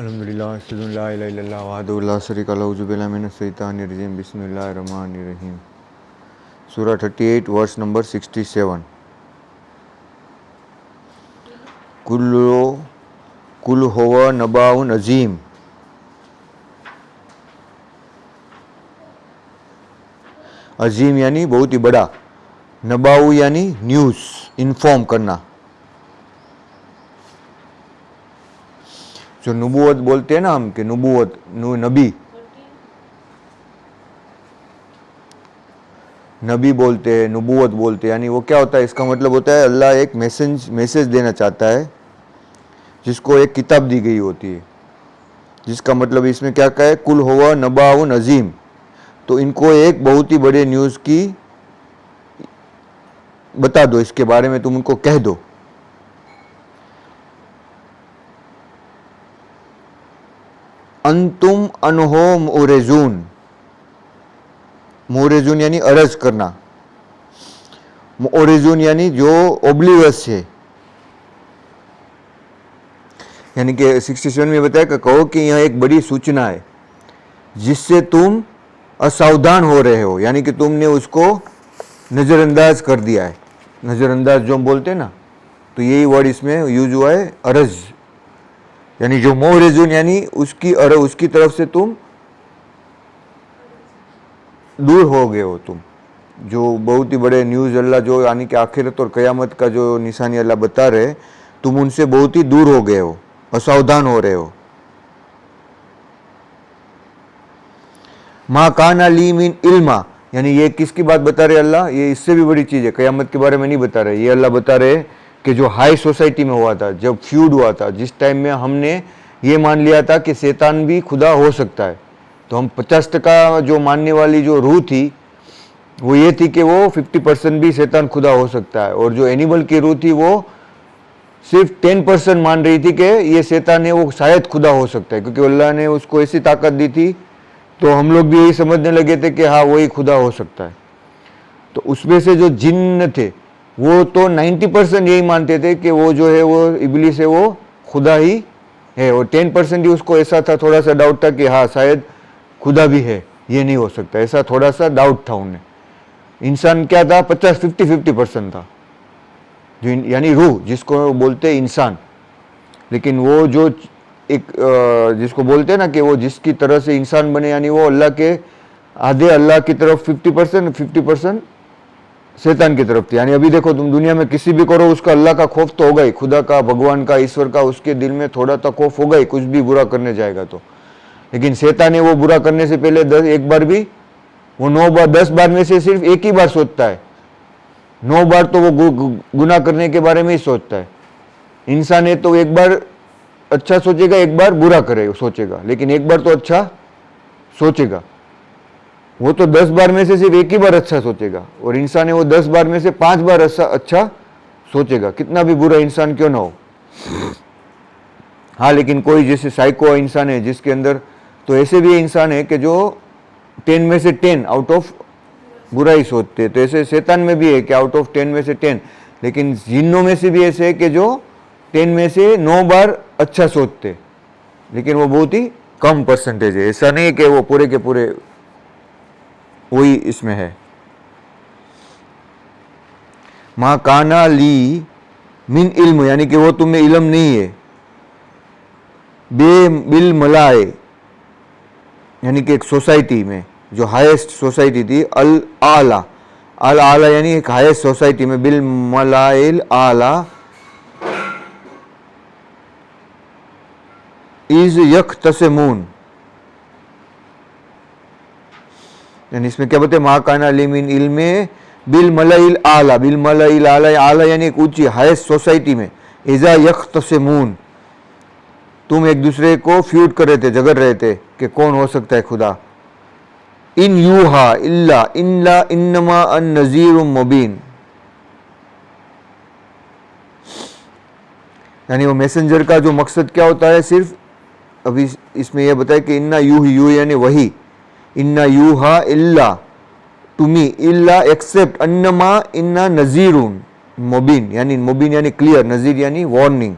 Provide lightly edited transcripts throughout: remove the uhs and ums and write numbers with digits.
अल्हम्दुलिल्लाह अशहदु अन ला इलाहा इल्लल्लाह वहदहु ला शरीका लहु जुबिला मिनश शैतानिर रजीम बिस्मिल्लाहिर रहमानिर रहीम सूरा 38 वर्स नंबर 67 कुल हुवा नबाउन अजीम। अजीम यानी बहुत ही बड़ा, नबाउ यानी न्यूज़, इन्फॉर्म करना। जो नबूवत बोलते हैं ना हम, कि नबूवत नबी नबी बोलते हैं, नबूवत बोलते हैं, यानी वो क्या होता है, इसका मतलब होता है अल्लाह एक मैसेज देना चाहता है जिसको एक किताब दी गई होती है, जिसका मतलब इसमें क्या कहा है, कुल हुवा नबाउन अजीम। तो इनको एक बहुत ही बड़े न्यूज़ की बता दो, इसके बारे में तुम उनको कह दो। अंतुम अनहो मोरेजून, मोरेजून यानी अर्ज करना, मोरेजून यानी जो ओब्लिवस है। यानी कि 67 में बताया कि कहो कि यह एक बड़ी सूचना है जिससे तुम असावधान हो रहे हो, यानी कि तुमने उसको नज़रअंदाज कर दिया है। नज़रअंदाज जो हम बोलते हैं ना, तो यही वर्ड इसमें यूज हुआ है, अर्ज। यानी जो मोरेजून यानी उसकी तरफ से तुम दूर हो गए हो। तुम जो बहुत ही बड़े न्यूज़ अल्लाह जो यानी कि आखिरत और क़यामत का जो निशानी अल्लाह बता रहे, तुम उनसे बहुत ही दूर हो गए हो, असावधान हो रहे हो। मा काना ली मिन इल्मा, यानी ये किसकी बात बता रहे अल्लाह, ये इससे भी बड़ी चीज़ है, क़यामत के बारे में नहीं बता रहे। ये अल्लाह बता रहे कि जो हाई सोसाइटी में हुआ था, जब फ्यूड हुआ था, जिस टाइम में हमने ये मान लिया था कि शैतान भी खुदा हो सकता है, तो हम 50% जो मानने वाली जो रूह थी वो ये थी कि वो 50% भी शैतान खुदा हो सकता है, और जो एनिमल की रूह थी वो सिर्फ 10% मान रही थी कि ये शैतान है, वो शायद खुदा हो सकता है, क्योंकि अल्लाह ने उसको ऐसी ताकत दी थी। तो हम लोग भी यही समझने लगे थे कि हाँ वही खुदा हो सकता है। तो उसमें से जो जिन्न थे वो तो 90% यही मानते थे कि वो जो है वो इब्लिस है, वो खुदा ही है, और 10% ही उसको ऐसा था, थोड़ा सा डाउट था कि हाँ शायद खुदा भी है, ये नहीं हो सकता, ऐसा थोड़ा सा डाउट था उन्हें। इंसान क्या था, 50-50% था, जो यानी रूह जिसको बोलते हैं इंसान। लेकिन वो जो एक जिसको बोलते हैं ना कि वो जिसकी तरह से इंसान बने, यानी वो अल्लाह के आधे अल्लाह की तरफ 50% शैतान की तरफ थी। यानी अभी देखो तुम दुनिया में किसी भी करो, उसका अल्लाह का खौफ तो होगा ही, खुदा का, भगवान का, ईश्वर का, उसके दिल में थोड़ा सा खौफ होगा ही, कुछ भी बुरा करने जाएगा तो। लेकिन शैतान है वो बुरा करने से पहले एक बार भी, वो 9 बार 10 बार में से सिर्फ एक ही बार सोचता है, 9 बार तो वो गुनाह करने के बारे में ही सोचता है। इंसान है तो एक बार अच्छा सोचेगा, एक बार बुरा करे सोचेगा, लेकिन एक बार तो अच्छा सोचेगा। वो तो 10 बार में से सिर्फ एक ही बार अच्छा सोचेगा, और इंसान है वो 10 बार में से 5 बार अच्छा सोचेगा, कितना भी बुरा इंसान क्यों ना हो। हाँ, लेकिन कोई जैसे साइको इंसान है जिसके अंदर, तो ऐसे भी इंसान है कि जो 10 में से 10 आउट ऑफ बुरा ही सोचते हैं। तो ऐसे शैतान में भी है कि आउट ऑफ 10 में से 10, लेकिन जिन्नों में से भी ऐसे है कि जो 10 में से 9 बार अच्छा सोचते, लेकिन वो बहुत ही कम परसेंटेज है। ऐसा नहीं है कि वो पूरे के पूरे वही इसमें है। मा काना ली मिन इल्म, यानी कि वो तुम्हें इल्म नहीं है, बे बिल मलाए, यानी कि एक सोसाइटी में जो हाईएस्ट सोसाइटी थी, अल आला यानी एक हाईएस्ट सोसाइटी में, बिल मलाइल आला इज यख्तसिमून। यानी इसमें क्या बोलते हैं, मा काना ली मिन इल्मे बिल मलाइल आला, बिल मलाइल आला यानी एक ऊंची हाईएस्ट सोसाइटी में, इजा यख्तसिमून, तुम एक दूसरे को फ्यूड कर रहे थे, झगड़ रहे थे कि कौन हो सकता है खुदा। इन यूहा इल्ला इन्ला इन्नमा अन नज़ीरुम मुबीन, यानी वो मैसेंजर का जो मकसद क्या होता है, सिर्फ अभी इसमें यह बताया कि इन्ना यू यानी वही, इन्ना यूहा इल्ला टुमी, इल्ला एक्सेप्ट, अन्नमा इन्ना नज़ीरुन मुबीन, यानी मुबीन यानी क्लियर, नज़ीर यानी वार्निंग।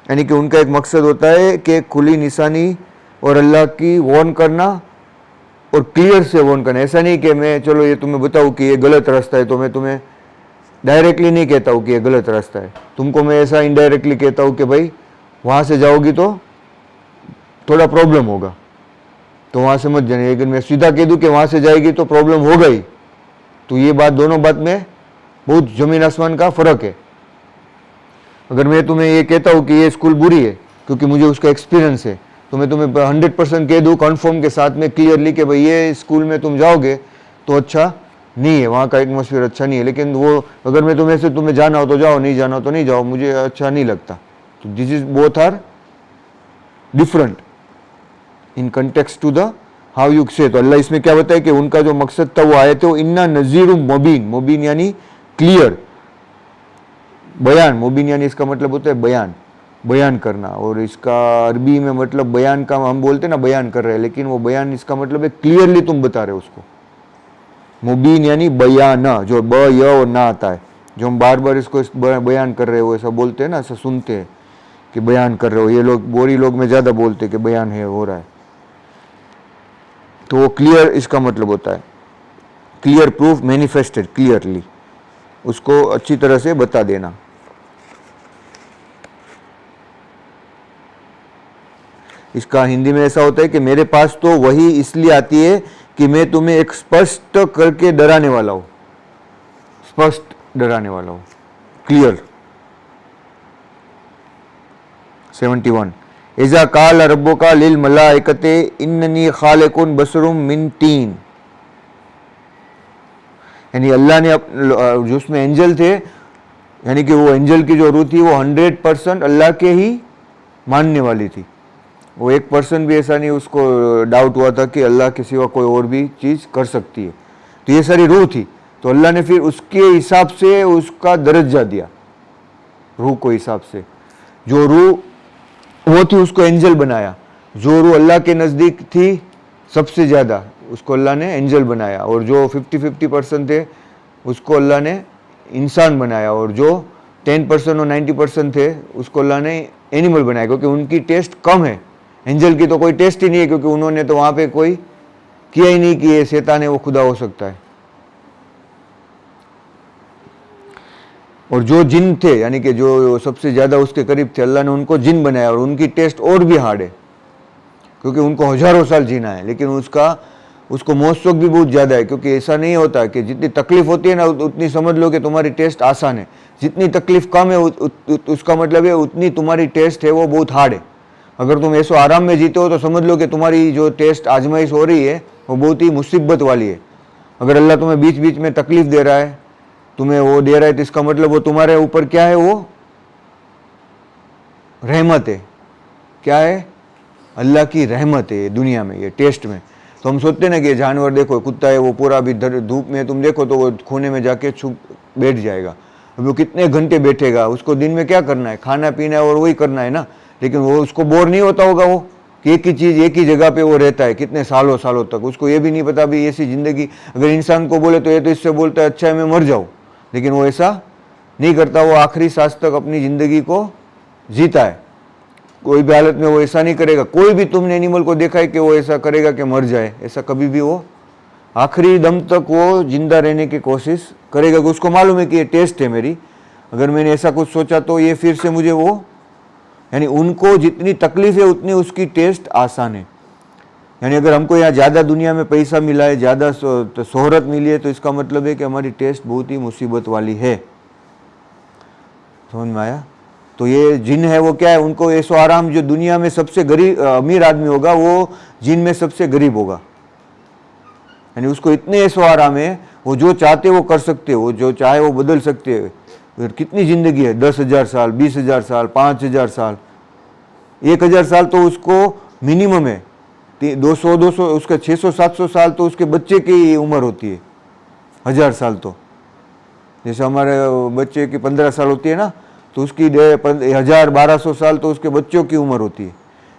यानी कि उनका एक मकसद होता है कि खुली निशानी और अल्लाह की वार्न करना और क्लियर से वार्न करना। ऐसा नहीं कि मैं चलो ये तुम्हें बताऊँ कि ये गलत रास्ता है, तो मैं तुम्हें डायरेक्टली नहीं कहता हूँ कि ये गलत रास्ता है, तुमको मैं ऐसा इनडायरेक्टली कहता हूँ कि भाई वहाँ से जाओगी तो थोड़ा प्रॉब्लम होगा, तो वहाँ से मत जाने। लेकिन मैं सीधा कह दूँ कि वहाँ से जाएगी तो प्रॉब्लम होगा ही, तो ये बात, दोनों बात में बहुत ज़मीन आसमान का फ़र्क है। अगर मैं तुम्हें ये कहता हूँ कि ये स्कूल बुरी है क्योंकि मुझे उसका एक्सपीरियंस है, तो मैं तुम्हें 100% कह दूँ कन्फर्म के साथ में क्लियरली कि भाई ये स्कूल में तुम जाओगे तो अच्छा नहीं है, वहाँ का एटमोसफियर अच्छा नहीं है। लेकिन वो अगर मैं तुम्हें से तुम्हें जाना हो तो जाओ, नहीं जाना हो तो नहीं जाओ, मुझे अच्छा नहीं लगता। तो this is both are different in context to the how you say. तो अल्लाह इसमें क्या बताया कि उनका जो मकसद था वो आए थे वो इन्ना नज़ीर मुबीन, मुबीन यानी क्लियर, बयान, मुबीन यानी इसका मतलब होता है बयान, बयान करना। और इसका अरबी में मतलब बयान का हम बोलते हैं ना बयान कर रहे हैं, लेकिन वो बयान इसका मतलब है क्लियरली तुम बता रहे हो उसको। मुबीन यानी बयाना, जो ब य और ना आता है, जो हम बार बार इसको बयान कर रहे हो ऐसा बोलते हैं ना, ऐसा सुनते हैं कि बयान कर रहे हो। ये लोग बोरी लोग में ज़्यादा बोलते हैं कि बयान है, हो रहा है, तो वो क्लियर इसका मतलब होता है क्लियर प्रूफ, मैनिफेस्टेड क्लियरली, उसको अच्छी तरह से बता देना। इसका हिंदी में ऐसा होता है कि मेरे पास तो वही इसलिए आती है कि मैं तुम्हें एक स्पष्ट करके डराने वाला हूं, स्पष्ट डराने वाला हूं, क्लियर। 71 इज़ा काल रब्बुका लिल मलाइकते इन्ननी खालिकुन बसरुम मिन तीन, यानी अल्लाह ने जो उसमें एंजल थे, यानी कि वो एंजल की जो रूह थी वो 100% अल्लाह के ही मानने वाली थी। वो 1% भी ऐसा नहीं उसको डाउट हुआ था कि अल्लाह के सिवा कोई और भी चीज़ कर सकती है। तो ये सारी रूह थी, तो अल्लाह ने फिर उसके हिसाब से उसका दर्जा दिया, रूह को हिसाब से। जो रूह वो थी उसको एंजल बनाया, जो रूह अल्लाह के नज़दीक थी सबसे ज़्यादा उसको अल्लाह ने एंजल बनाया, और जो 50-50% थे उसको अल्लाह ने इंसान बनाया, और जो 10% और 90% थे उसको अल्लाह ने एनिमल बनाया, क्योंकि उनकी टेस्ट कम है। एंजल की तो कोई टेस्ट ही नहीं है, क्योंकि उन्होंने तो वहाँ पे कोई किया ही नहीं कि ये शैतान है वो खुदा हो सकता है। और जो जिन थे, यानी कि जो सबसे ज़्यादा उसके करीब थे, अल्लाह ने उनको जिन बनाया, और उनकी टेस्ट और भी हार्ड है क्योंकि उनको हज़ारों साल जीना है, लेकिन उसको मौत शौक भी बहुत ज़्यादा है। क्योंकि ऐसा नहीं होता कि जितनी तकलीफ होती है ना उतनी समझ लो कि तुम्हारी टेस्ट आसान है, जितनी तकलीफ कम है उसका मतलब है उतनी तुम्हारी टेस्ट है वो बहुत हार्ड है। अगर तुम ऐसो आराम में जीते हो तो समझ लो कि तुम्हारी जो टेस्ट आजमाइश हो रही है वो बहुत ही मुसीबत वाली है। अगर अल्लाह तुम्हें बीच बीच में तकलीफ दे रहा है, तुम्हें वो दे रहा है, तो इसका मतलब वो तुम्हारे ऊपर क्या है, वो रहमत है। क्या है? अल्लाह की रहमत है दुनिया में, ये टेस्ट में। तो हम सोचते हैं ना कि जानवर देखो, कुत्ता है वो पूरा अभी धूप में तुम देखो तो वो कोने में जाके छुप बैठ जाएगा। अब वो कितने घंटे बैठेगा, उसको दिन में क्या करना है, खाना पीना है और वही करना है ना। लेकिन वो उसको बोर नहीं होता होगा वो कि एक ही चीज़ एक ही जगह पे वो रहता है कितने सालों सालों तक। उसको ये भी नहीं पता भी ऐसी ज़िंदगी, अगर इंसान को बोले तो ये तो इससे बोलता है अच्छा है मैं मर जाऊँ, लेकिन वो ऐसा नहीं करता। वो आखिरी सांस तक अपनी ज़िंदगी को जीता है, कोई भी हालत में वो ऐसा नहीं करेगा। कोई भी तुमने एनिमल को देखा है कि वो ऐसा करेगा कि मर जाए, ऐसा कभी भी वो आखिरी दम तक वो जिंदा रहने की कोशिश करेगा, कि उसको मालूम है कि ये टेस्ट है मेरी, अगर मैंने ऐसा कुछ सोचा तो ये फिर से मुझे वो, यानी उनको जितनी तकलीफ है उतनी उसकी टेस्ट आसान है। यानी अगर हमको यहाँ ज़्यादा दुनिया में पैसा मिला है, ज़्यादा शोहरत मिली है, तो इसका मतलब है कि हमारी टेस्ट बहुत ही मुसीबत वाली है। समझ में आया? तो ये जिन है वो क्या है, उनको ऐसो आराम, जो दुनिया में सबसे गरीब अमीर आदमी होगा वो जिन में सबसे गरीब होगा। यानी उसको इतने ऐसो आराम है, वो जो चाहते वो कर सकते हो, वो जो चाहे वो बदल सकते हैं। कितनी ज़िंदगी है, 10,000 साल, 20,000 साल, 5,000 साल, 1,000 साल तो उसको मिनिमम है। 200 उसका 600-700 साल तो उसके बच्चे की उम्र होती है। 1,000 साल तो जैसे हमारे बच्चे की 15 साल होती है ना, तो उसकी 1,000-1,200 साल तो उसके बच्चों की उम्र होती है।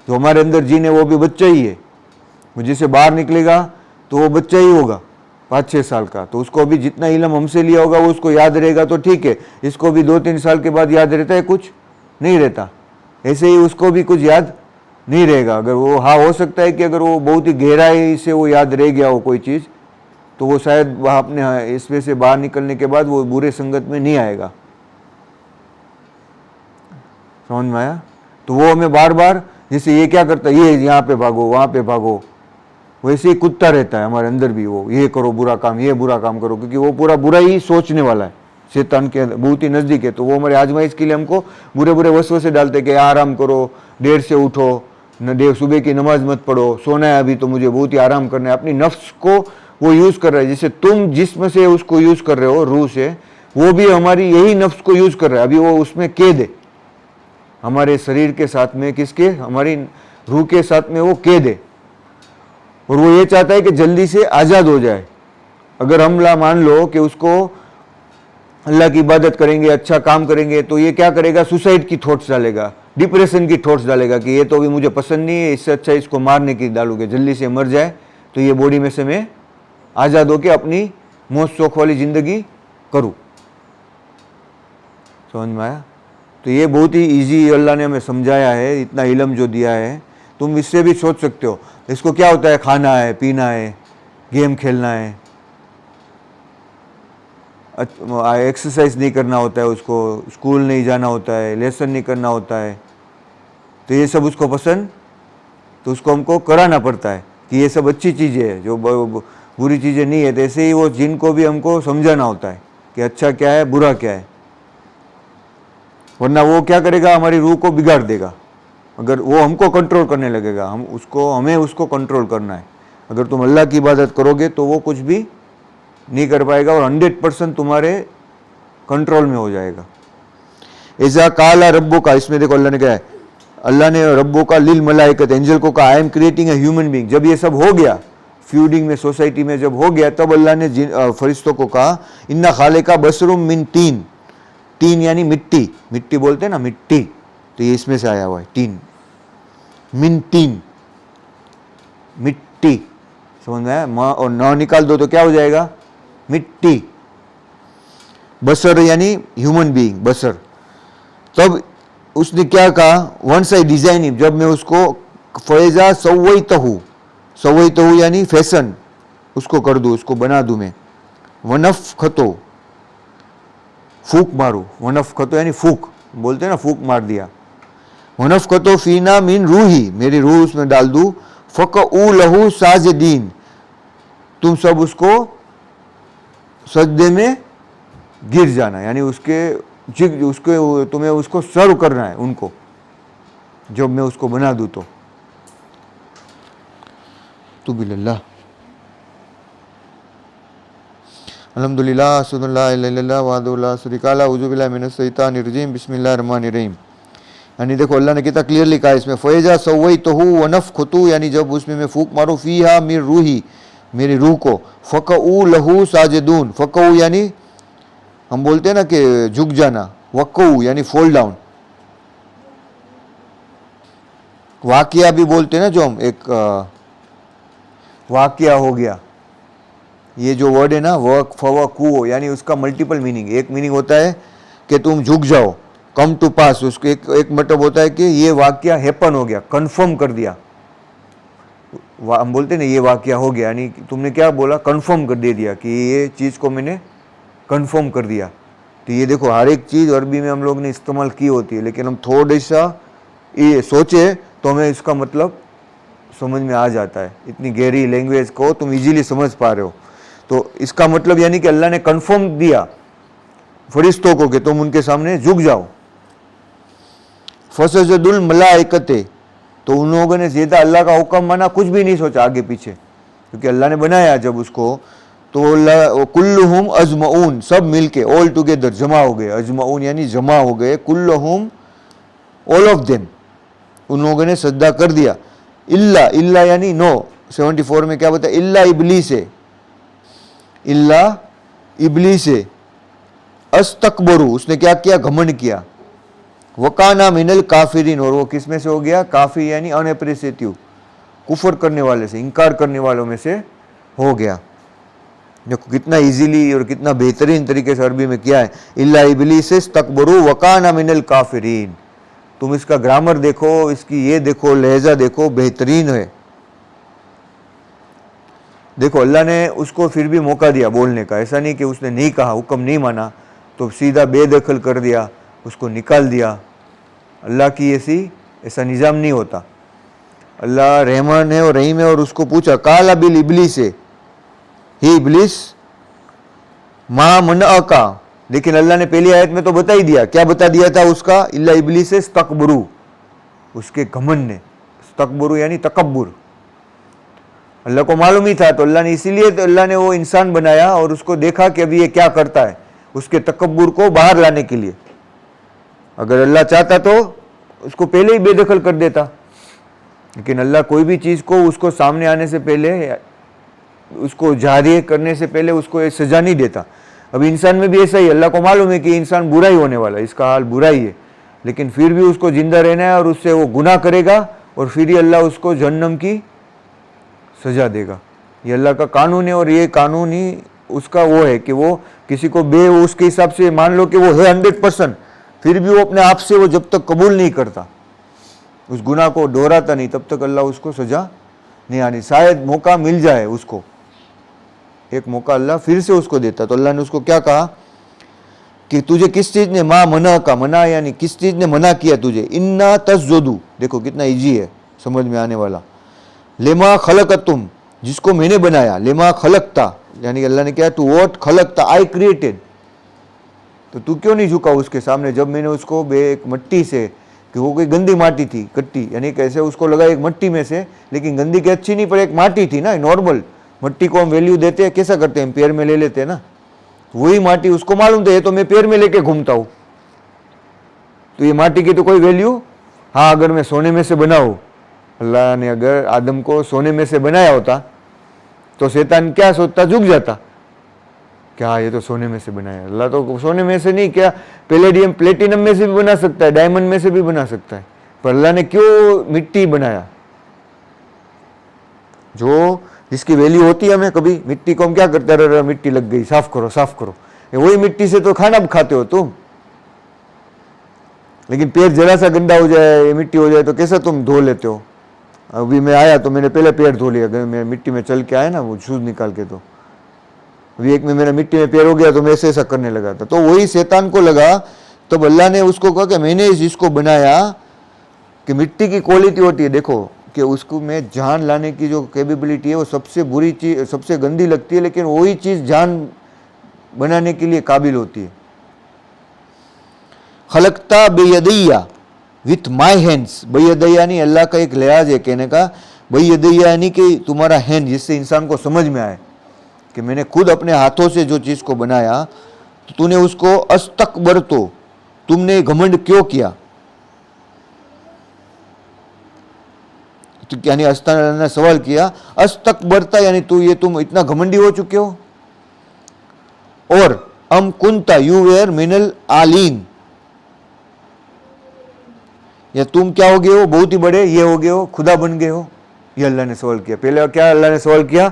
जो हमारे अंदर जीन है वो भी बच्चा ही है, वो जैसे बाहर निकलेगा तो वो बच्चा ही होगा 5-6 साल का। तो उसको अभी जितना इल्म हमसे लिया होगा वो उसको याद रहेगा तो ठीक है, इसको भी 2-3 साल के बाद याद रहता है, कुछ नहीं रहता। ऐसे ही उसको भी कुछ याद नहीं रहेगा। अगर वो, हाँ हो सकता है कि अगर वो बहुत ही गहराई से वो याद रह गया हो कोई चीज़, तो वो शायद वह अपने इसमें से बाहर निकलने के बाद वो बुरे संगत में नहीं आएगा। समझ में आया? तो वो हमें बार बार, जैसे ये क्या करता है, ये यहाँ पे भागो वहाँ पे भागो, वैसे ही कूदता रहता है हमारे अंदर भी। वो ये करो बुरा काम, ये बुरा काम करो, क्योंकि वो पूरा बुरा ही सोचने वाला है, शैतान के बहुत ही नज़दीक है। तो वो हमारे आजमाइश के लिए हमको बुरे बुरे वसवसे डालते कि आराम करो, देर से उठो, न देर सुबह की नमाज मत पढ़ो, सोना है अभी तो मुझे बहुत ही आराम करना है। अपनी नफ्स को वो यूज़ कर रहा है, जैसे तुम जिस्म से उसको यूज़ कर रहे हो, रूह से, वो भी हमारी यही नफ्स को यूज़ कर रहा है। अभी वो उसमें कैद है, हमारे शरीर के साथ में, किसके, हमारी रूह के साथ में वो कैद है, और वो ये चाहता है कि जल्दी से आज़ाद हो जाए। अगर हम मान लो कि उसको अल्लाह की इबादत करेंगे, अच्छा काम करेंगे, तो ये क्या करेगा, सुसाइड की थॉट्स डालेगा, डिप्रेशन की थॉट्स डालेगा कि ये तो अभी मुझे पसंद नहीं है, इससे अच्छा इसको मारने की डालूंगे, जल्दी से मर जाए तो ये बॉडी में से मैं आज़ाद होकर अपनी मौज शौक वाली ज़िंदगी करूँ। समझ में आया? तो ये बहुत ही इजी अल्लाह ने हमें समझाया है, इतना इल्म जो दिया है। तुम इससे भी सोच सकते हो, इसको क्या होता है, खाना है, पीना है, गेम खेलना है, एक्सरसाइज नहीं करना होता है, उसको स्कूल नहीं जाना होता है, लेसन नहीं करना होता है, तो ये सब उसको पसंद, तो उसको हमको कराना पड़ता है कि ये सब अच्छी चीज़ें है, जो बुरी चीज़ें नहीं है। तो ऐसे ही वो जिन को भी हमको समझाना होता है कि अच्छा क्या है, बुरा क्या है, वरना वो क्या करेगा, हमारी रूह को बिगाड़ देगा। अगर वो हमको कंट्रोल करने लगेगा, हमें उसको कंट्रोल करना है। अगर तुम अल्लाह की इबादत करोगे तो वो कुछ भी नहीं कर पाएगा और 100% तुम्हारे कंट्रोल में हो जाएगा। ऐसा काला रब्बो का, इसमें देखो अल्लाह ने कहा है, अल्लाह ने रब्बो का लिल मलाइकत, एंजल को कहा, I am creating a human being. जब ये सब हो गया, फ्यूडिंग में, सोसाइटी में जब हो गया, तब अल्लाह ने फरिश्तों को कहा, इन्ना खालिका बसरुम मिन तीन, तीन यानी मिट्टी, मिट्टी बोलते हैं ना, मिट्टी, तो ये इसमें से आया हुआ है, तीन, मिन तीन, मिट्टी। समझ में आया? माँ और नौ निकाल दो तो क्या हो जाएगा, मिट्टी। बसर यानी ह्यूमन बीइंग, बसर। तब उसने क्या कहा, वंस आई डिजाइन, जब मैं उसको फैजा सवैतहू यानी फैशन उसको कर दूँ, उसको बना दूँ मैं, वनफ खतो, फूक मारूँ, वनफ खतो यानी फूक बोलते हैं ना, फूक मार दिया, वनफ खतो फीना मिन रूही, मेरी रूह उसमें डाल दूँ, फ़क़ऊ लहू साजिदीन, तुम सब उसको सजदे में गिर जाना, यानी उसके तुम्हें उसको सर्व करना है उनको, जब मैं उसको बना दूँ तो बिल्लाह। अल्हम्दुलिल्लाह सुन्नल्लाह इला इल्लल्लाह वादुल्लाह शुरिकाला उजुबिल्लाह मिनश शैतानिर रजीम बिस्मिल्लाहिर रहमानिर रहीम। यानी देखो अल्लाह ने कितना क्लियरली कहा इसमें, फ़ैजा सवैतहू वनफ़ख़तु, यानी जब उसमें मैं फूक मारूँ, फ़ीहा मिन रूही, मेरी रूह को, फ़क़ऊ लहू साजिदून, फ़क़ऊ यानी हम बोलते हैं ना कि झुक जाना, वक़ऊ यानी फॉल डाउन, वाक़िया भी बोलते हैं ना, जो हम एक वाक़िया हो गया, ये जो वर्ड है ना, वक़फ़वक़ू, यानी उसका मल्टीपल मीनिंग। एक मीनिंग होता है कि तुम झुक जाओ, कम टू पास, उसको एक मतलब होता है कि ये वाक़या हैपन हो गया, कन्फर्म कर दिया। हम बोलते हैं ना ये वाक़या हो गया, यानी तुमने क्या बोला, कन्फर्म कर दे दिया कि ये चीज़ को मैंने कन्फर्म कर दिया। तो ये देखो हर एक चीज़ अरबी में हम लोग ने इस्तेमाल की होती है, लेकिन हम थोड़ा सा ये सोचे तो हमें इसका मतलब समझ में आ जाता है। इतनी गहरी लैंग्वेज को तुम इजीली समझ पा रहे हो। तो इसका मतलब यानी कि अल्लाह ने कन्फर्म दिया फरिश्तों को कि तुम उनके सामने झुक जाओ। फसजदुल मलाइकते, तो उन लोगों ने सीधा अल्लाह का हुक्म माना, कुछ भी नहीं सोचा आगे पीछे, क्योंकि अल्लाह ने बनाया जब उसको, तो कुल्लुहुम अजमऊन, सब मिलके, ऑल टुगेदर जमा हो गए, अजमऊन यानी जमा हो गए, कुल्लुहुम ऑल ऑफ देम, उन लोगों ने सजदा कर दिया, इल्ला, इल्ला यानी नो, 74 में क्या बताया, इल्ला इबलीस है, इल्ला इबलीस है, अस्तकबरू, उसने क्या किया, घमंड किया, वकाना मिनल काफिरीन, और वो किस में से हो गया, काफी यानी अनएप्रिसिएटिव, कुफर करने वाले से, इनकार करने वालों में से हो गया। देखो कितना इजीली और कितना बेहतरीन तरीके से अरबी में किया है, इल्ला इबलीस इस्तकबरू वकाना मिनल काफिरीन, तुम इसका ग्रामर देखो, इसकी ये देखो, लहजा देखो, बेहतरीन है। देखो अल्लाह ने उसको फिर भी मौका दिया बोलने का, ऐसा नहीं कि उसने नहीं कहा, हुक्म नहीं माना तो सीधा बेदखल कर दिया, उसको निकाल दिया। अल्लाह की ऐसा निज़ाम नहीं होता। अल्लाह रहमान है और रहीम है। और उसको पूछा काला बिल इबलीस है, ही इबलीस माँ मन का, लेकिन अल्लाह ने पहली आयत में तो बता ही दिया। क्या बता दिया था उसका? इल्ला इबलीस से तकबरू, उसके घमंड ने, तकबरू यानी तकब्बुर। अल्लाह को मालूम ही था, तो अल्लाह ने इसीलिए तो अल्लाह ने वो इंसान बनाया और उसको देखा कि अभी ये क्या करता है, उसके तकब्बुर को बाहर लाने के लिए। अगर अल्लाह चाहता तो उसको पहले ही बेदखल कर देता, लेकिन अल्लाह कोई भी चीज़ को उसको सामने आने से पहले, उसको जारी करने से पहले उसको ये सजा नहीं देता। अभी इंसान में भी ऐसा ही, अल्लाह को मालूम है कि इंसान बुरा ही होने वाला है, इसका हाल बुरा ही है, लेकिन फिर भी उसको जिंदा रहना है और उससे वो गुनाह करेगा और फिर ही अल्लाह उसको जहन्नम की सजा देगा। ये अल्लाह का कानून है। और ये कानून ही उसका वो है कि वो किसी को उसके हिसाब से मान लो कि वो है 100%, फिर भी वो अपने आप से वो जब तक कबूल नहीं करता, उस गुनाह को दोहराता नहीं, तब तक अल्लाह उसको सजा नहीं आनी। शायद मौका मिल जाए उसको, एक मौका अल्लाह फिर से उसको देता। तो अल्लाह ने उसको क्या कहा कि तुझे किस चीज़ ने माँ मना का, मना यानी किस चीज़ ने मना किया तुझे? इन्ना तस्जुदू, देखो कितना इजी है समझ में आने वाला। लेमा खलकतुम, जिसको मैंने बनाया, लेमा खलकता यानी अल्लाह ने क्या, टू व्हाट खलकता, आई क्रिएटेड, तो तू क्यों नहीं झुका उसके सामने जब मैंने उसको एक मट्टी से, कि वो कोई गंदी माटी थी, कट्टी यानी कैसे उसको लगा एक मट्टी में से, लेकिन गंदी की अच्छी नहीं पर एक माटी थी ना, नॉर्मल मट्टी को हम वैल्यू देते हैं, कैसा करते हैं, पैर में ले लेते हैं ना, वही माटी उसको मालूम था ये तो मैं पैर में लेके घूमता हूँ, तो ये माटी की तो कोई वैल्यू, हाँ अगर मैं सोने में से बनाऊँ, अल्लाह ने अगर आदम को सोने में से बनाया होता तो शैतान क्या सोचता, झुक जाता, क्या ये तो सोने में से बनाया। अल्लाह तो सोने में से नहीं, क्या पैलेडियम प्लेटिनम में से भी बना सकता है, डायमंड में से भी बना सकता है, पर अल्लाह ने क्यों मिट्टी बनाया, जो जिसकी वैल्यू होती है हमें, कभी मिट्टी को हम क्या करते रहे, मिट्टी लग गई साफ करो साफ करो, वही मिट्टी से तो खाना भी खाते हो तुम, लेकिन पैर जरा सा गंदा हो जाए, मिट्टी हो जाए तो कैसा तुम धो लेते हो। अभी मैं आया तो मैंने पहले पैर धो लिया, मैं मिट्टी में चल के आया ना वो शूज निकाल के, तो अभी एक में मेरा मिट्टी में पैर हो गया तो मैं ऐसे ऐसा करने लगा था। तो वही शैतान को लगा, तब अल्लाह ने उसको कहा कि मैंने जिसको बनाया, कि मिट्टी की क्वालिटी होती है, देखो कि उसको में जान लाने की जो कैपेबिलिटी है वो सबसे बुरी चीज़, सबसे गंदी लगती है, लेकिन वही चीज़ जान बनाने के लिए काबिल होती है। खलकता बेयदैया, विथ माई हैंड्स, बेयदैया नहीं अल्लाह का एक लिहाज है कहने का, बेयदैया यानी कि तुम्हारा हैंड, जिससे इंसान को समझ में आए कि मैंने खुद अपने हाथों से जो चीज़ को बनाया, तो तूने उसको अस्तकबर, तो तुमने घमंड क्यों किया, तो यानी अल्लाह ने सवाल किया, अस्तकबरता यानी तुम इतना घमंडी हो चुके हो, और अम कुंता यू वेयर मिनल आलीन, या तुम क्या हो गए हो, बहुत ही बड़े ये हो गए हो, खुदा बन गए हो। ये अल्लाह ने सवाल किया। पहले क्या अल्लाह ने सवाल किया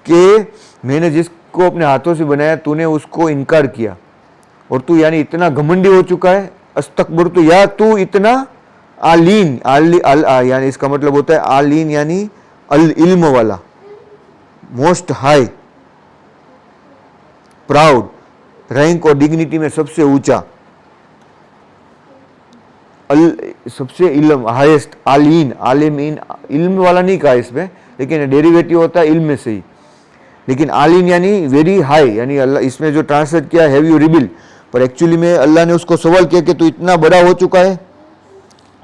कि मैंने जिसको अपने हाथों से बनाया तूने उसको इनकार किया, और तू यानी इतना घमंडी हो चुका है, अस्तकबर, तो या तू इतना आलीन, यानी इसका मतलब होता है आलीन यानी अल इल्म वाला, मोस्ट हाई, प्राउड, रैंक और डिग्निटी में सबसे ऊंचा, सबसे इल्म, हाईएस्ट, आलीन, आलिमीन, इल्म वाला नहीं कहा इसमें, लेकिन डेरिवेटिव होता है इल्म से ही, लेकिन आलीन यानी वेरी हाई, यानी अल्लाह इसमें जो ट्रांसलेट किया हैव यू रिबिल, पर एक्चुअली में अल्लाह ने उसको सवाल किया कि तू इतना बड़ा हो चुका है।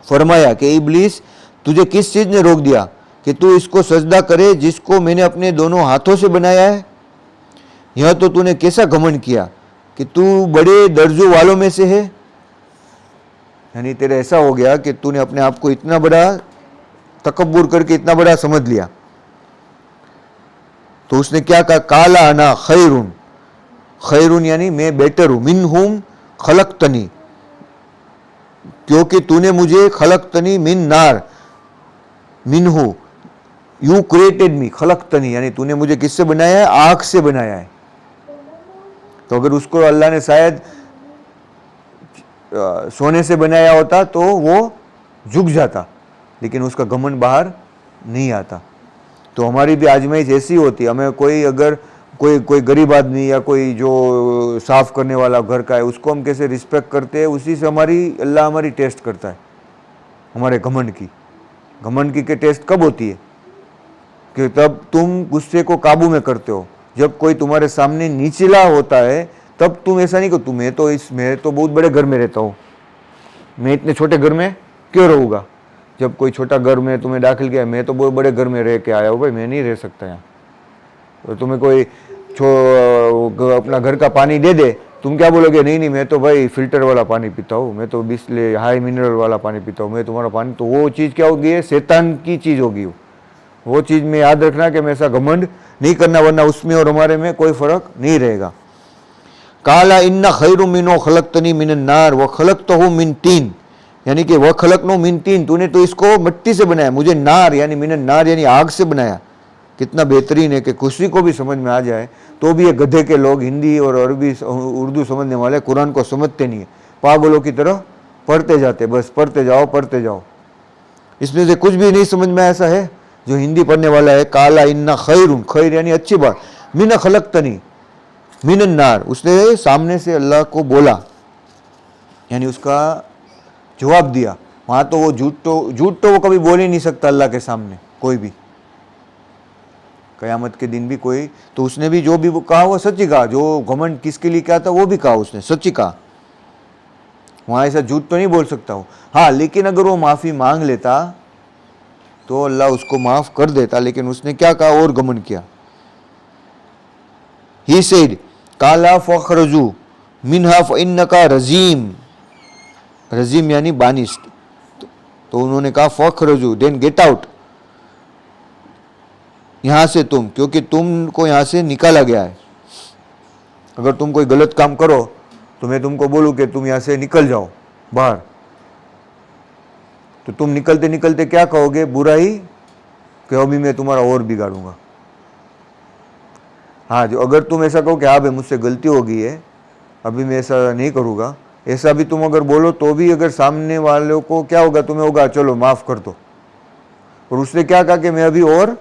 फरमाया कि इब्लीस तुझे किस चीज़ ने रोक दिया कि तू इसको सजदा करे जिसको मैंने अपने दोनों हाथों से बनाया है। यह तो तूने कैसा घमंड किया कि तू बड़े दर्जों वालों में से है, यानी तेरा ऐसा हो गया कि तूने अपने आप को इतना बड़ा तकब्बुर करके इतना बड़ा समझ लिया। तो उसने क्या कहा, काला अना खैरुन, खैरुन यानी मैं बेटर हूं, मिनहुम खलकतनी, क्योंकि तूने मुझे, खलकतनी मिन नार, मिनहू यू क्रिएटेड मी, खलकतनी यानी तूने मुझे किससे बनाया है, आग से बनाया है। तो अगर उसको अल्लाह ने शायद सोने से बनाया होता तो वो झुक जाता, लेकिन उसका घमंड बाहर नहीं आता। तो हमारी भी आजमाइश ऐसी होती है, हमें कोई अगर कोई गरीब आदमी या कोई जो साफ करने वाला घर का है उसको हम कैसे रिस्पेक्ट करते हैं, उसी से अल्लाह हमारी टेस्ट करता है, हमारे घमंड की के टेस्ट कब होती है कि तब तुम गुस्से को काबू में करते हो। जब कोई तुम्हारे सामने निचला होता है तब तुम ऐसा नहीं कि मैं तो बहुत बड़े घर में रहता हूँ, मैं इतने छोटे घर में क्यों रहूँगा। जब कोई छोटा घर में तुम्हें दाखिल किया, मैं तो बहुत बड़े घर में रह के आया हूँ भाई, मैं नहीं रह सकता यहाँ। तो तुम्हें कोई अपना घर का पानी दे दे, तुम क्या बोलोगे, नहीं मैं तो भाई फिल्टर वाला पानी पीता हूँ, मैं तो बिस्ले हाई मिनरल वाला पानी पीता हूँ, मैं तुम्हारा पानी। तो वो चीज़ क्या होगी है, शैतान की चीज़ होगी वो चीज़ में याद रखना कि मैं ऐसा घमंड नहीं करना, वरना उसमें और हमारे में कोई फर्क नहीं रहेगा। काला इन्ना खैरु मिनो खलकतनी मिनन नार व खलकतहु मिन तीन, यानी कि वह खलकनो मिन तीन, तूने तो इसको मिट्टी से बनाया, मुझे नार यानी मिनन नार यानी आग से बनाया। कितना बेहतरीन है कि किसी को भी समझ में आ जाए। तो भी ये गधे के लोग हिंदी और अरबी उर्दू समझने वाले कुरान को समझते नहीं है, पागलों की तरह पढ़ते जाते, बस पढ़ते जाओ। इसमें से कुछ भी नहीं समझ में ऐसा है जो हिंदी पढ़ने वाला है। काला इन्ना खैरुन, खैर यानी अच्छी बात, मिन खलकतनी मिनन नार, उसने सामने से अल्लाह को बोला, यानी उसका जवाब दिया। वहाँ तो वो झूठ तो वो कभी बोल ही नहीं सकता अल्लाह के सामने, कोई भी कयामत के दिन भी कोई। तो उसने भी जो भी वो कहा वो सच ही कहा, जो घमंड किसके लिए क्या था वो भी कहा, उसने सच ही कहा। वहाँ ऐसा झूठ तो नहीं बोल सकता हूँ। हाँ, लेकिन अगर वो माफ़ी मांग लेता तो अल्लाह उसको माफ़ कर देता, लेकिन उसने क्या कहा और घमंड किया। ही सेड काला फखरजू मिनहा फइन्नका रजीम, रजीम यानी बानिस्ट। तो उन्होंने कहा फखरजू देन गेट आउट, यहाँ से तुम, क्योंकि तुमको यहाँ से निकाला गया है। अगर तुम कोई गलत काम करो तो मैं तुमको बोलूँ कि तुम यहाँ से निकल जाओ बाहर, तो तुम निकलते निकलते क्या कहोगे, बुराई कि अभी मैं तुम्हारा और बिगाड़ूंगा। हाँ, जो अगर तुम ऐसा कहो कि हाँ भाई मुझसे गलती हो गई है, अभी मैं ऐसा नहीं करूँगा, ऐसा भी तुम अगर बोलो तो भी अगर सामने वालों को क्या होगा, तुम्हें होगा चलो माफ़ कर दो। और उसने क्या कहा कि मैं अभी और,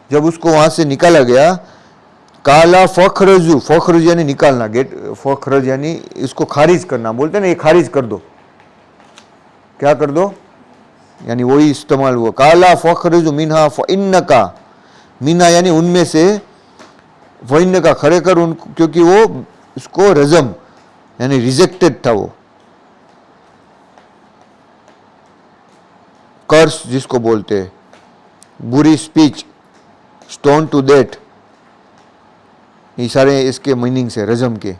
जब उसको वहाँ से निकाला गया, काला फखरजू, फखरज यानी निकालना, गेट फखरज यानी इसको खारिज करना, बोलते ना ये खारिज कर दो, क्या कर दो, यानी वही इस्तेमाल हुआ। काला फखरजू मिनहा फइन्नका, मिना यानी उनमें से, फइन्नका खड़े कर उन, क्योंकि वो उसको रजम यानी रिजेक्टेड था, वो कर्स जिसको बोलते हैं, बुरी स्पीच, स्टोन टू डेथ, ये सारे इसके मीनिंग से रजम के।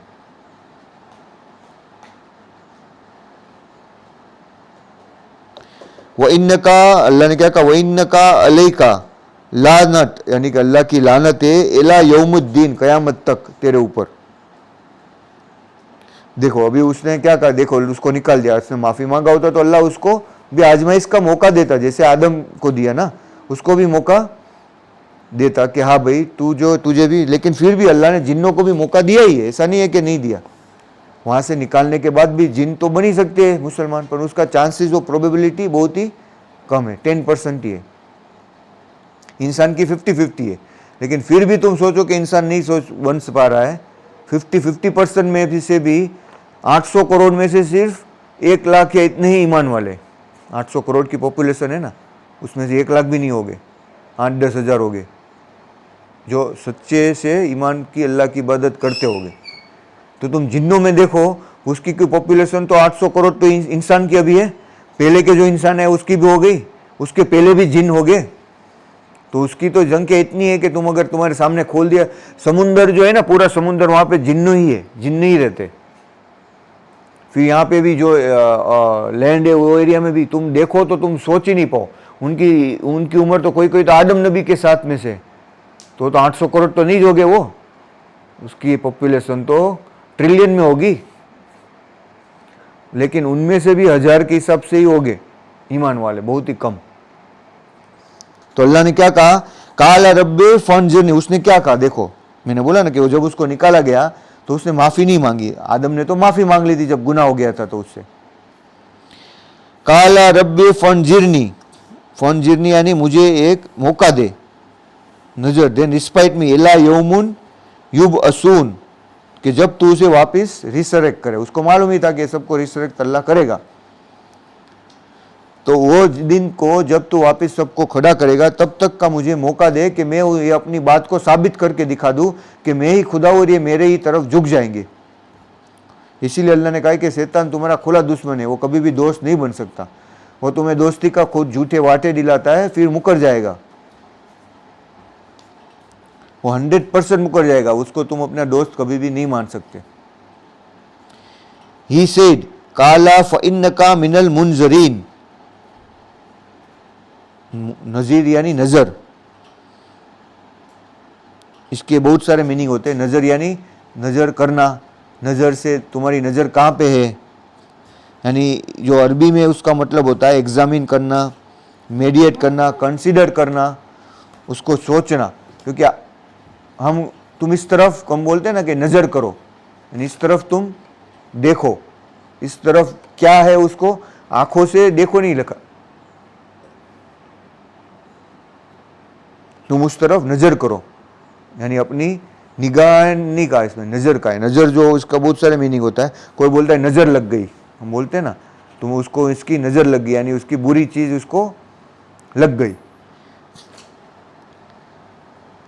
व इन्नका, अल्लाह ने क्या कहा, व इन्नका अलैका लानत, यानी कि अल्लाह की लानत है, इला यौमुद्दीन, कयामत तक तेरे ऊपर। देखो अभी उसने क्या कहा, देखो उसको निकाल दिया, उसने माफी मांगा होता तो अल्लाह उसको भी आजमाइश का मौका देता, जैसे आदम को दिया ना, उसको भी मौका देता कि हाँ भाई तुझे भी। लेकिन फिर भी अल्लाह ने जिन्नों को भी मौका दिया ही है, ऐसा नहीं है कि नहीं दिया। वहाँ से निकालने के बाद भी जिन तो बन ही सकते हैं मुसलमान, पर उसका चांसेस और प्रोबेबिलिटी बहुत ही कम है, 10% ही है। इंसान की 50-50 है, लेकिन फिर भी तुम सोचो कि इंसान नहीं बन पा रहा है। 50% में से भी 800 करोड़ में से सिर्फ 1 लाख या इतने ही ईमान वाले, 800 करोड़ की पॉपुलेशन है ना, उसमें से 1 लाख भी नहीं हो गए, 8-10 हज़ार हो गए जो सच्चे से ईमान की अल्लाह की इबादत करते होंगे। तो तुम जिन्नों में देखो, उसकी की पॉपुलेशन तो 800 करोड़ तो इंसान की अभी है, पहले के जो इंसान है उसकी भी हो गई, उसके पहले भी जिन हो गए। तो उसकी तो संख्या इतनी है कि तुम अगर तुम्हारे सामने खोल दिया समुंदर जो है ना, पूरा समुंदर, वहाँ पे जिन्नो ही है, जिन्ने ही रहते। फिर यहाँ पे भी जो लैंड है वो एरिया में भी तुम देखो तो तुम सोच ही नहीं पाओ, उनकी उम्र तो कोई तो आदम नबी के साथ में से, तो 800 करोड़ तो नहीं होगे वो, उसकी पॉपुलेशन तो ट्रिलियन में होगी, लेकिन उनमें से भी 1000 के हिसाब से ही होंगे ईमान वाले, बहुत ही कम। तो अल्लाह ने क्या कहा, काला रब्बे फंजरनी, उसने क्या कहा, देखो मैंने बोला ना कि वो जब उसको निकाला गया तो उसने माफ़ी नहीं मांगी। आदम ने तो माफ़ी मांग ली थी जब गुनाह हो गया था तो उससे, काला रब्बे फंजिरनी यानी मुझे एक मौका दे, नजर दे, रिस्पाइट में एला यौमुन युब असून, कि जब तू उसे वापस रिसरेक्ट करे। उसको मालूम ही था कि सबको रिसरेक्ट अल्लाह करेगा, तो वो दिन को जब तू वापस सबको खड़ा करेगा तब तक का मुझे मौका दे कि मैं ये अपनी बात को साबित करके दिखा दूं कि मैं ही खुदा और ये मेरे ही तरफ झुक जाएंगे। इसीलिए अल्लाह ने कहा कि शैतान तुम्हारा खुला दुश्मन है, वो कभी भी दोस्त नहीं बन सकता, वो तुम्हें दोस्ती का खुद झूठे वाटे दिलाता है, फिर मुकर जाएगा, वो 100% मुकर जाएगा, उसको तुम अपना दोस्त कभी भी नहीं मान सकते। ही सेड काला फइन्नका मिनल मुनजरीन, नजीर यानी नजर, इसके बहुत सारे मीनिंग होते हैं। नजर यानी नजर करना, नजर से तुम्हारी नजर कहाँ पे है, यानी जो अरबी में उसका मतलब होता है एग्जामिन करना, मेडिएट करना, कंसीडर करना, उसको सोचना। क्योंकि तुम इस तरफ हम बोलते हैं ना कि नजर करो, यानी इस तरफ तुम देखो, इस तरफ क्या है उसको आंखों से देखो नहीं लगा, तुम उस तरफ नजर करो, यानी अपनी निगाह नहीं का, इसमें नजर का है। नजर जो इसका बहुत सारे मीनिंग होता है। कोई बोलता है नजर लग गई, हम बोलते हैं ना, तुम उसको इसकी नजर लग गई, यानी उसकी बुरी चीज उसको लग गई,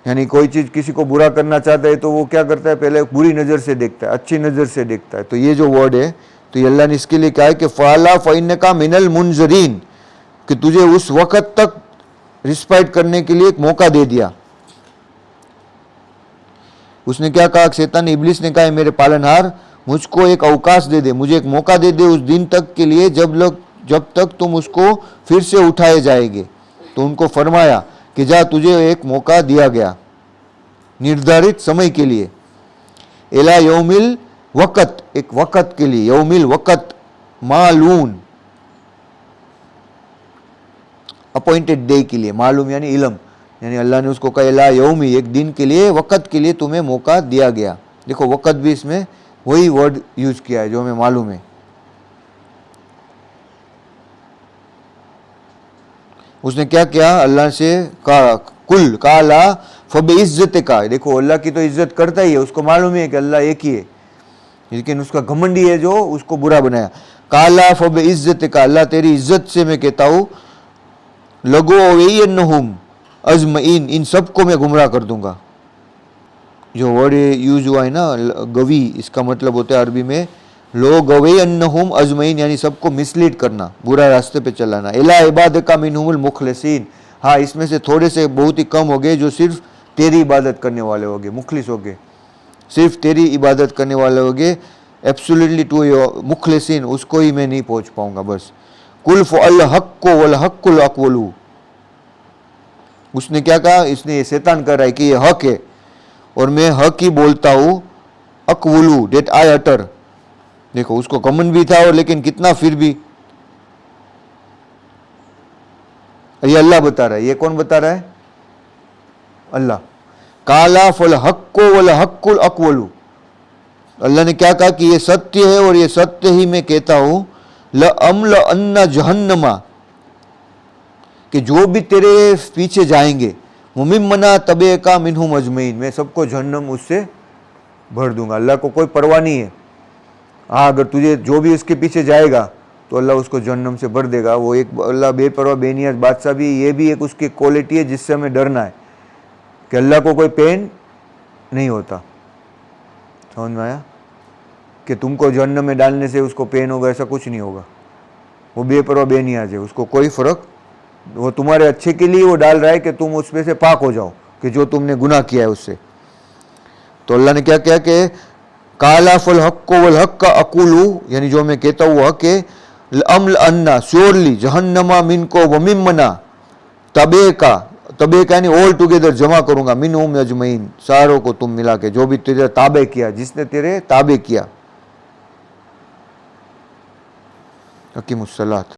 यानी कोई चीज किसी को बुरा करना चाहता है तो वो क्या करता है, पहले बुरी नजर से देखता है, अच्छी नजर से देखता है। तो ये जो वर्ड है, तो ये अल्लाह ने इसके लिए कहा है कि फाला फइन्नका मिनल मुनजरीन, कि तुझे उस वक्त तक रिस्पाइट करने के लिए एक मौका दे दिया। उसने क्या कहा, शैतान ने, इब्लिस ने कहा, मेरे पालनहार मुझको एक अवकाश दे दे, मुझे एक मौका दे दे उस दिन तक के लिए जब तक तुम उसको फिर से उठाए जाएंगे। तो उनको फरमाया कि जा, तुझे एक मौका दिया गया निर्धारित समय के लिए, एला यौमिल वक़्त, एक वक़्त के लिए, यौमिल वक़्त मालून, अपॉइंटेड डे के लिए, मालूम यानी इलम, यानी अल्लाह ने उसको कहा एला यौमी, एक दिन के लिए, वक़्त के लिए तुम्हें मौका दिया गया। देखो वक़्त भी इसमें वही वर्ड यूज किया है जो हमें मालूम है। उसने क्या किया, अल्लाह से कहा, कुल काला फब इज्जत का, देखो अल्लाह की तो इज्जत करता ही है, उसको मालूम है कि अल्लाह एक ही है, लेकिन उसका घमंडी है जो उसको बुरा बनाया। काला फब इज्जत का, अल्लाह तेरी इज्जत से मैं कहता हूँ, लगो वैयन्नहुम अजमईन, इन सबको मैं गुमराह कर दूंगा। जो वर्ड यूज हुआ है ना गवी, इसका मतलब होता है अरबी में लो गवैयन्नहुम अजमईन, यानी सबको मिसलीड करना, बुरा रास्ते पे चलाना। इला इबादका मिनहुमुल मुखलिसीन, हाँ इसमें से थोड़े से बहुत ही कम हो गए जो सिर्फ तेरी इबादत करने वाले हो गए, मुखलिस हो गए, सिर्फ तेरी इबादत करने वाले हो गए, एब्सोल्युटली टू मुखलिसीन, उसको ही मैं नहीं पहुंच पाऊंगा बस। कुल फअल हक्को वल हक्कुल अक़वलू, उसने क्या कहा, इसने ये शैतान कर रहा है कि ये हक है और मैं हक ही बोलता हूँ, अक़वलू डेट आई अटर। देखो उसको कमन भी था और लेकिन कितना फिर भी, ये अल्लाह बता रहा है, ये कौन बता रहा है, अल्लाह। काला फल हक्को वल हक्कुल अक़वलू, अल्लाह ने क्या कहा कि ये सत्य है और ये सत्य ही मैं कहता हूं, ल अम्ल अन्ना जहन्नमा, कि जो भी तेरे पीछे जाएंगे, मुमिम्मना तबे का मिनहुम अजमईन, मैं सबको जहन्नम उससे भर दूंगा। अल्लाह को कोई परवाह नहीं है, हाँ अगर तुझे जो भी उसके पीछे जाएगा तो अल्लाह उसको जहन्नम से भर देगा। वो एक अल्लाह बेपरवाह बेनियाज बादशाह भी, ये भी एक उसकी क्वालिटी है जिससे हमें डरना है कि अल्लाह को कोई पेन नहीं होता। समझ में आया कि तुमको जहन्नम में डालने से उसको पेन होगा, ऐसा कुछ नहीं होगा। वो बेपरवाह बेनियाज है, उसको कोई फ़र्क, वो तुम्हारे अच्छे के लिए वो डाल रहा है कि तुम उसमें से पाक हो जाओ कि जो तुमने गुनाह किया है उससे। तो अल्लाह ने क्या किया कि काला फल हक्को वल हक का अकूलू, यानी जो मैं कहता हूँ वो हक है, अम्ल अन्ना श्योरली जहन्नमा मिन को व मिम्मना तबे का यानी ऑल टुगेदर जमा करूंगा, मिन उम अजमईन, सारों को तुम मिला के, जो भी तेरे ताबे किया, जिसने तेरे ताबे किया। अकीमुस्सलात।